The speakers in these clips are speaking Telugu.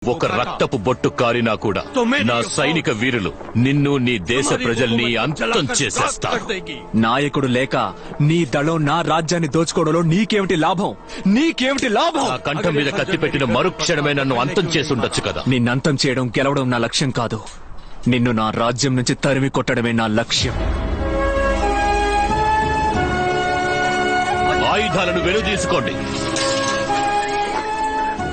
ఒక రక్తపు బొట్టు కారినా కూడా నా సైనిక వీరులు నిన్ను నీ దేశ ప్రజల్ని అంతం చేసేస్తారు. నాయకుడు లేక నీ దళం నా రాజ్యాన్ని దోచుకోవడంలో నీకేమిటి లాభం? నీకేమిటి లాభం? నా కంఠం మీద కత్తి పెట్టిన మరుక్షణమే నన్ను అంతం చేసి ఉండొచ్చు కదా. నిన్నంతం చేయడం గెలవడం నా లక్ష్యం కాదు. నిన్ను నా రాజ్యం నుంచి తరిమి కొట్టడమే నా లక్ష్యం. ఆయుధాలను వెనుదీసుకోండి.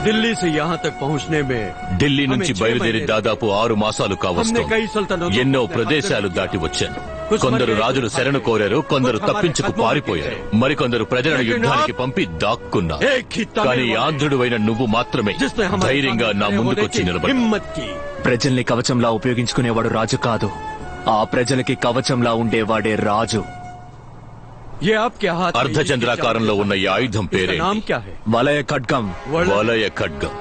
ఢిల్లీ से यहाँ तक पहुँचने में ఢిల్లీ నుంచి బయలుదేరి దాదాపు 6 మాసాలు కావస్తుంది. ఎన్నో ప్రదేశాలు దాటి వచ్చాను. కొందరు రాజులు శరణు కోరారు, కొందరు తప్పించుకు పారిపోయారు, మరికొందరు ప్రజలను యుద్ధానికి పంపి దాక్కున్నారు. కానీ ఆంధ్రుడు అయిన నువ్వు మాత్రమే ధైర్యంగా నా ముందుకొచ్చి నిలబడి. ప్రజల్ని కవచంలా ఉపయోగించుకునేవాడు రాజు కాదు, ఆ ప్రజలకి కవచంలా ఉండేవాడే రాజు. అర్ధచంద్రాకారంలో ఉన్న ఈ ఆయుధం పేరే వలయ ఖడ్గం. వలయ ఖడ్గం.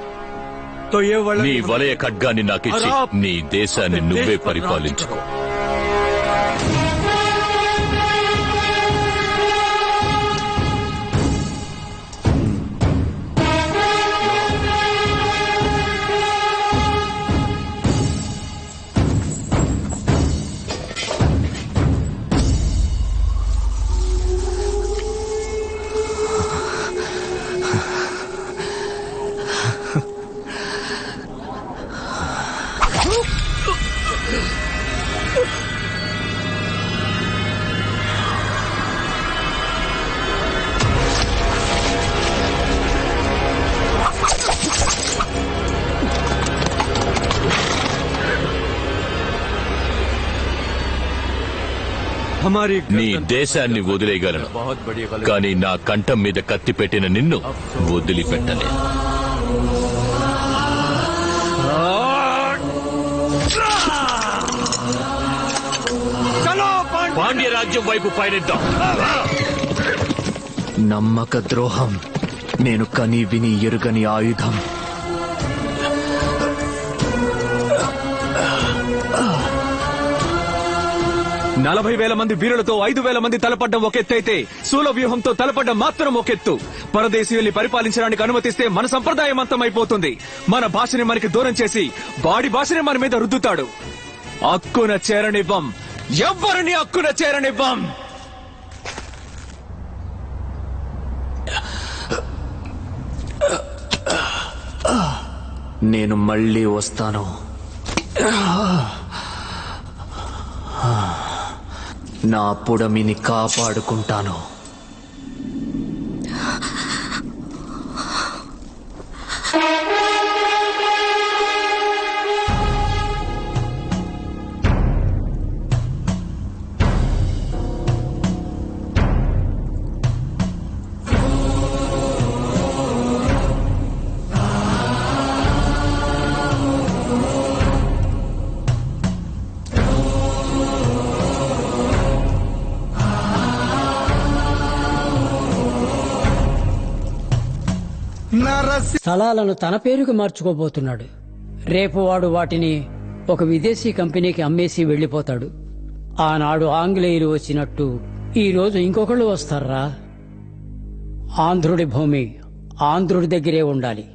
నీ వలయ ఖడ్గాన్ని నాకిచ్చి నీ దేశాన్ని నువ్వే పరిపాలించుకో. నీ దేశాన్ని వదిలేయగలను, కానీ నా కంఠం మీద కత్తి పెట్టిన నిన్ను వదిలిపెట్టలే. పాండ్య రాజ్యం వైపు పయనిద్దాం. నమ్మక ద్రోహం నేను కని విని ఎరుగని ఆయుధం. నలభై వేల మంది వీరులతో 5,000 మంది తలపడ్డం ఒకెత్తైతే శూల వ్యూహంతో తలపడ్డం మాత్రం ఒకెత్తు. పరదేశీయుల్ని పరిపాలించడానికి అనుమతిస్తే మన సంప్రదాయం అంతమైపోతుంది. మన భాషని మనకి దూరం చేసి వాడి భాషని మన మీద రుద్దుతాడు. హక్కున చేరనివ్వం, ఎవ్వరిని హక్కున చేరనివ్వం. నేను మళ్ళీ వస్తాను. నా పుడమిని కాపాడుకుంటాను. స్థలాలను తన పేరుకు మార్చుకోబోతున్నాడు. రేపు వాడు వాటిని ఒక విదేశీ కంపెనీకి అమ్మేసి వెళ్లిపోతాడు. ఆనాడు ఆంగ్లేయులు వచ్చినట్టు ఈ రోజు ఇంకొకళ్ళు వస్తారా? ఆంధ్రుడి భూమి ఆంధ్రుడి దగ్గరే ఉండాలి.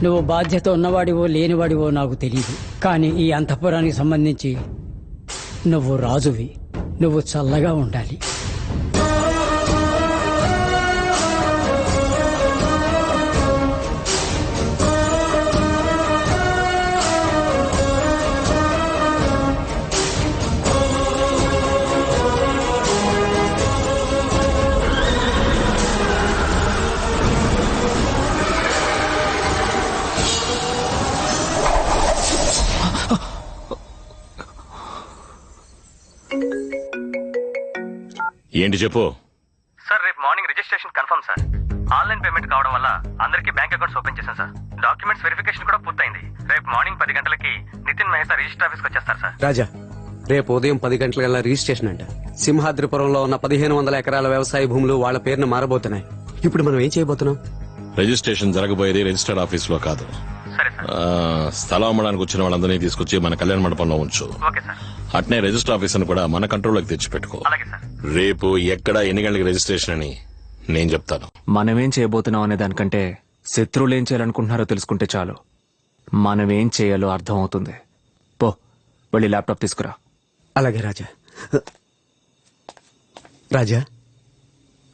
నువ్వు బాధ్యత ఉన్నవాడివో లేనివాడివో నాకు తెలియదు, కానీ ఈ అంతఃపురానికి సంబంధించి నువ్వు రాజువి. నువ్వు చల్లగా ఉండాలి. ఏంటి చెప్పు. సార్ రేపు morning registration confirm sir. Online payment కావడం వల్ల అందరికీ బ్యాంక్ అకౌంట్స్ ఓపెన్ చేశాను సార్. డాక్యుమెంట్స్ వెరిఫికేషన్ కూడా పూర్తయింది. రేపు మార్నింగ్ 10 గంటలకి నితిన్ మెహతా రిజిస్టర్ ఆఫీస్కి వచ్చేస్తారు సార్. రాజా, రేపు ఉదయం 10 గంటలకల్లా రిజిస్ట్రేషన్ అంట. సింహాద్రిపురంలో ఉన్న 1500 ఎకరాల వ్యవసాయ భూములు వాళ్ళ పేరును మారబోతున్నాయి. ఇప్పుడు మనం ఏం చేయబోతున్నాం? రిజిస్ట్రేషన్ జరగబోయేది రిజిస్టర్డ్ ఆఫీస్ లో కాదు. సరే సార్. స్థలం అమ్మడానికి వచ్చిన వాళ్ళందరినీ తీసుకొచ్చి మన కళ్యాణ మండపంలో ఉంచు. Okay sir. అట్నే రిజిస్టర్ ఆఫీసర్ కూడా మన కంట్రోల్లోకి తెచ్చిపెట్టుకో. అలాగే సార్. రేపు ఎక్కడ ఎన్ని గంటలకు రిజిస్ట్రేషన్ అని నేను చెప్తాను. మనమేం చేయబోతున్నాం అనే దానికంటే శత్రువులు ఏం చేయాలనుకుంటున్నారో తెలుసుకుంటే చాలు మనం ఏం చేయాలో అర్థం అవుతుంది. పో, వెళ్ళి ల్యాప్టాప్ తీసుకురా. అలాగే రాజా. రాజా,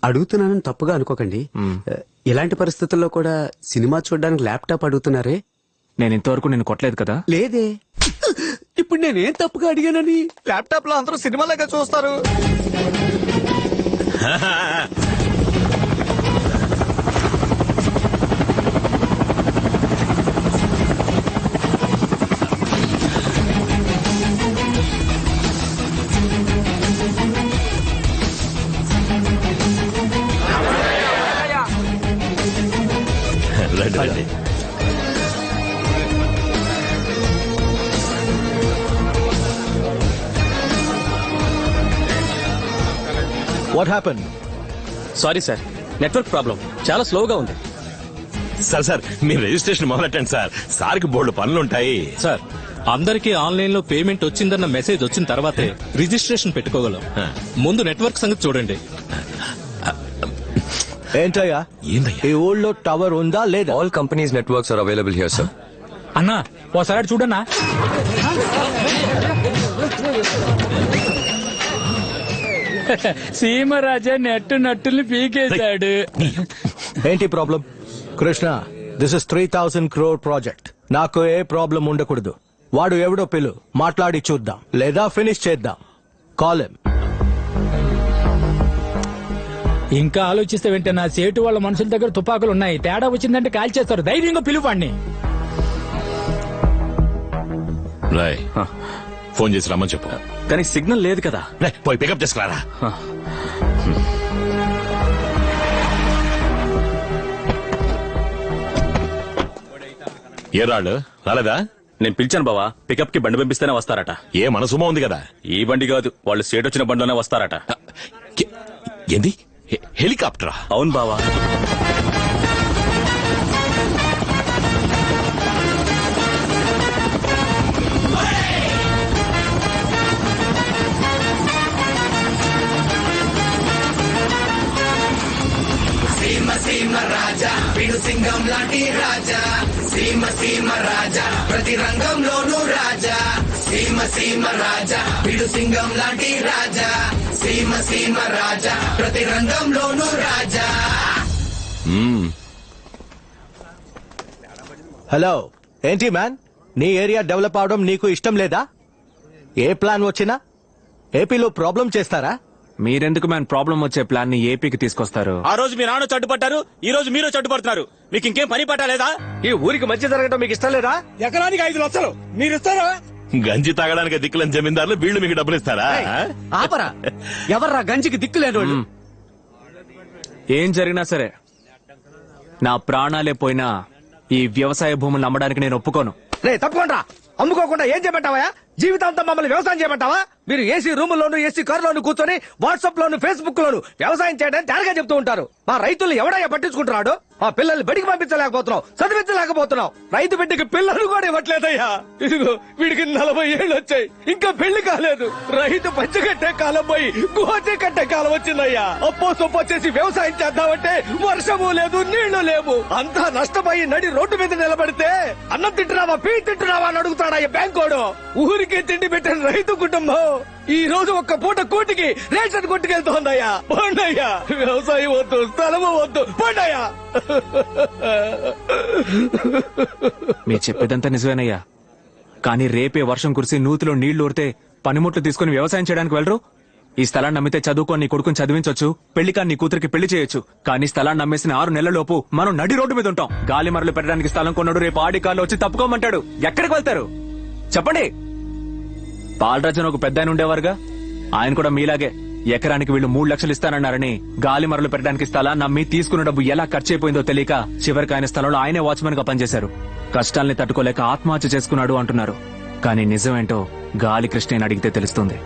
అడుగుతున్నానని తప్పుగా అనుకోకండి. ఇలాంటి పరిస్థితుల్లో కూడా సినిమా చూడడానికి ల్యాప్టాప్ అడుగుతున్నారే? నేను ఇంతవరకు నేను కొట్టలేదు కదా. లేదే. ఇప్పుడు నేనేం తప్పుగా అడిగానని? ల్యాప్టాప్ లో అందరూ సినిమాలాగా చూస్తారు. రండి, రండి. What happen? Sorry sir, network problem, చాలా స్లోగా ఉంది. సార్ మీరు రిజిస్ట్రేషన్ మొదలెట్టండి సార్. సార్కి బోర్డు పనులుంటాయి. సార్, అందరికీ ఆన్లైన్ లో పేమెంట్ వచ్చిందన్న మెసేజ్ వచ్చిన తర్వాతే రిజిస్ట్రేషన్ పెట్టుకోగలం. ముందు నెట్వర్క్ సంగతి చూడండి. ఏంటయ్యా, ఏందయ్యా? ఈ ఊళ్ళో టవర్ ఉందా లేదా? All companies' networks are available here, sir. అన్నా ఓసారి చూడన్నా. సీమరాజా నట్టుల్ని పీకేశాడు. ఏంటి problem? Krishna, this is 3,000 crore project. నాకు ఏ ప్రాబ్లం ఉండకూడదు. వాడు ఎవడో పిలు, మాట్లాడి చూద్దాం, లేదా ఫినిష్ చేద్దాం. Call him. ఇంకా ఆలోచిస్తే వెంటే నా సేటు వాళ్ళ మనుషుల దగ్గర తుపాకులు ఉన్నాయి. తేడా వచ్చిందంటే కాల్ చేస్తారు. ధైర్యంగా పిలువాడిని. రాయ్, ఫోన్ చేసి రమ్మని చెప్పు. కానీ సిగ్నల్ లేదు కదా. రేయ్, పోయి పికప్ చేసుకురారా. ఏ రాళ్ళు రాలేదా? నేను పిలిచాను బావా, పికప్ కి బండి పంపిస్తేనే వస్తారట. ఏ మనసుమా ఉంది కదా. ఈ బండి కాదు, వాళ్ళు స్టేట్ వచ్చిన బండిలోనే వస్తారట. ఏంది? హెలికాప్టరా? అవును బావా. హలో, ఏంటి మ్యాన్, నీ ఏరియా డెవలప్ అవడం నీకు ఇష్టం లేదా? ఏ ప్లాన్ వచ్చినా ఏపీలో ప్రాబ్లం చేస్తారా? మీరెందుకు మ్యాన్ ప్రాబ్లం వచ్చే ప్లాన్ ని ఏపీకి తీసుకొస్తారు? ఆ రోజు మీ నాన్న చట్టుపట్టారు, ఈ రోజు మీరు చట్టుపడుతున్నారు. మీకు ఇంకేం పని పట్టలేదా? ఈ ఊరికి మంచి జరగడం మీకు ఇష్టం లేదా? ఎకరానికి 5 లక్షలు మీరు ఇస్తారా? గంజి తాగడానికి దిక్కులని జమీందారులు వీళ్ళు మీకు డబ్బులు ఇస్తారా? ఆపరా, ఎవర్రా గంజికి దిక్కులేనోళ్ళు? ఏం జరిగినా సరే నా ప్రాణాలే పోయినా ఈ వ్యవసాయ భూములను అమ్మడానికి నేను ఒప్పుకోను. రే తప్పకుండా అమ్ముకోకుండా ఏం చేయమంటావా? జీవితాంతం మమ్మల్ని వ్యవసాయం చేయమంటావా? మీరు ఏసీ రూముల్లోను ఏసీ కారులోను కూర్చొని వాట్సాప్ లోను ఫేస్బుక్ లోను వ్యవసాయం చేయడానికి తేరగా చెప్తూ ఉంటారు. మా రైతులు ఎవడయ్యా పట్టించుకుంటున్నాడు? మా పిల్లల్ని బడికి పంపించలేకపోతున్నావు, చదివించలేకపోతున్నావు. రైతు బిడ్డకి పిల్లలు కూడా ఇవ్వట్లేదయ్యా. ఇదిగో వీడికి 40 ఏళ్ళు వచ్చాయి, ఇంకా పెళ్లి కాలేదు. రైతు పంచి కట్టే కాలం పోయి గోచి కట్టే కాలం వచ్చిందయ్యా. అప్పో సొప్పో చేసి వ్యవసాయం చేద్దామంటే వర్షము లేదు, నీళ్లు లేవు. అంతా నష్టపోయి నడి రోడ్డు మీద నిలబడితే అన్నం తింటున్నావా, పీ తింటున్నావా అని అడుగుతాడయ్యా బ్యాంకోడు. ఊరికే తిండి పెట్టిన రైతు కుటుంబం ఈ రోజు ఒక్క పూట కూటికి రేషన్ కొట్టుకెళ్తోందయ్యా. పోండయ్యా, వ్యవసాయం వద్దు, స్థలము వద్దు, పోండయ్యా. మీరు చెప్పేదంతా నిజమేనయ్యా, కానీ రేపే వర్షం కురిసి నూతిలో నీళ్లు ఊరితే పనిముట్లు తీసుకుని వ్యవసాయం చేయడానికి వెళ్ళరు? ఈ స్థలాన్ని అమ్మితే చదువుకొని నీ కొడుకుని చదివించొచ్చు, పెళ్లి కాని నీ కూతురికి పెళ్లి చేయొచ్చు. కానీ స్థలాన్ని అమ్మేసిన 6 నెలలలోపు మనం నడి రోడ్డు మీద ఉంటాం. గాలి మరలు పెట్టడానికి స్థలం కొన్నాడు, రేపు ఆడి కాళ్ళు వచ్చి తప్పుకోమంటాడు. ఎక్కడికి వెళ్తారు చెప్పండి? పాలరాజన్ ఒక పెద్ద ఆయన ఉండేవారుగా, ఆయన కూడా మీలాగే ఎకరానికి వీళ్ళు 3 లక్షలు ఇస్తానన్నారని గాలి మరలు పెట్టడానికి స్థలాన్ని నమ్మి తీసుకున్న డబ్బు ఎలా ఖర్చు అయిపోయిందో తెలియక చివరికి ఆయన స్థలంలో ఆయనే వాచ్మెన్ గా పనిచేశారు. కష్టాల్ని తట్టుకోలేక ఆత్మహత్య చేసుకున్నాడు అంటున్నారు. కానీ నిజమేంటో గాలి కృష్ణని అడిగితే తెలుస్తుంది.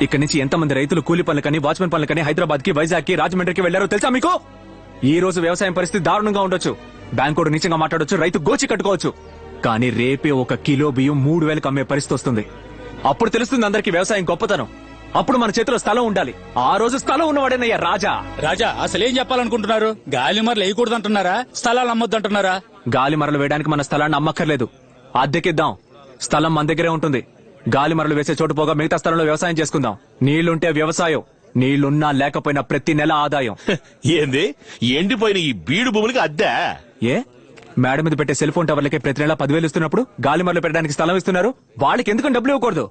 ఇక్కడి నుంచి ఎంతమంది రైతులు కూలి పనులకని, వాచ్మెన్ పనులకని హైదరాబాద్ కి, వైజాగ్ కి, రాజమండ్రికి వెళ్లారో తెలుసా మీకు? ఈ రోజు వ్యవసాయం పరిస్థితి దారుణంగా ఉండొచ్చు, బ్యాంకోడు నీచంగా మాట్లాడొచ్చు, రైతు గోచి కట్టుకోవచ్చు. కానీ రేపే 1 కిలో బియ్యం 3,000కి అమ్మే పరిస్థితి వస్తుంది. అప్పుడు తెలుస్తుంది అందరికీ వ్యవసాయం గొప్పతనం. అప్పుడు మన చేతిలో స్థలం ఉండాలి. ఆ రోజు స్థలం ఉన్నవాడేనయ్యా రాజా. రాజా అసలేం చెప్పాలనుకుంటున్నారు? గాలి మరలు వేయకూడదు అంటున్నారా? స్థలాలు అమ్మొద్దు అంటున్నారా? గాలి మరలు వేయడానికి మన స్థలాన్ని అమ్మక్కర్లేదు, అద్దెకిద్దాం. స్థలం మన దగ్గరే ఉంటుంది. గాలి మరలు వేసే చోటు పోగా మిగతా స్థలంలో వ్యవసాయం చేసుకుందాం. నీళ్లుంటే వ్యవసాయం, నీళ్లున్నా లేకపోయినా ప్రతి నెల ఆదాయం. ఏంది ఎండిపోయిన ఈ బీడు భూములకి అద్దె? ఏ మేడ మీద పెట్టే సెల్ ఫోన్ టవర్లకే ప్రతి నెల 10,000 ఇస్తున్నప్పుడు గాలి మరలు పెట్టడానికి స్థలం ఇస్తున్నారు, వాళ్ళకి ఎందుకని డబ్బులు ఇవ్వకూడదు?